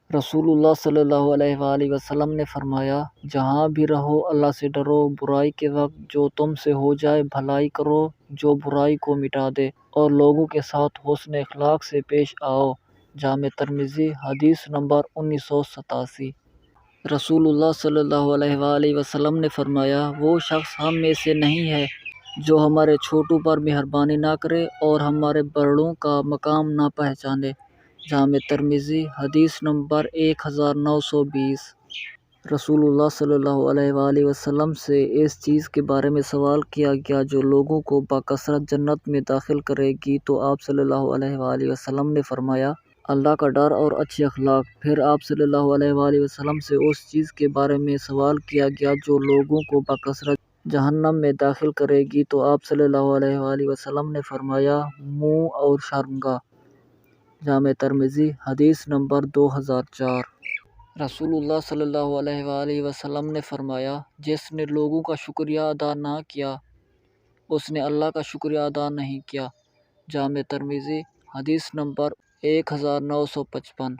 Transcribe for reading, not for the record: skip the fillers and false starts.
رسول اللہ صلی اللہ علیہ وآلہ وسلم نے فرمایا، جہاں بھی رہو اللہ سے ڈرو، برائی کے وقت جو تم سے ہو جائے بھلائی کرو جو برائی کو مٹا دے، اور لوگوں کے ساتھ حسن اخلاق سے پیش آؤ۔ جامع ترمذی، حدیث نمبر 1987۔ رسول اللہ صلی اللہ علیہ وآلہ وسلم نے فرمایا، وہ شخص ہم میں سے نہیں ہے جو ہمارے چھوٹوں پر مہربانی نہ کرے اور ہمارے بڑوں کا مقام نہ پہچانے۔ جامع ترمذی، حدیث نمبر 1920۔ رسول اللہ صلی اللہ علیہ وآلہ وسلم سے اس چیز کے بارے میں سوال کیا گیا جو لوگوں کو بکثرت جنت میں داخل کرے گی تو آپ صلی اللہ علیہ وآلہ وسلم نے فرمایا، اللہ کا ڈر اور اچھے اخلاق۔ پھر آپ صلی اللہ علیہ وآلہ وسلم سے اس چیز کے بارے میں سوال کیا گیا جو لوگوں کو بکثرت جہنم میں داخل کرے گی تو آپ صلی اللہ علیہ وآلہ وسلم نے فرمایا، منہ اور شرمگاہ۔ جامع ترمذی، حدیث نمبر 2004۔ رسول اللہ صلی اللہ علیہ وآلہ وسلم نے فرمایا، جس نے لوگوں کا شکریہ ادا نہ کیا اس نے اللہ کا شکریہ ادا نہیں کیا۔ جامع ترمذی، حدیث نمبر 1955۔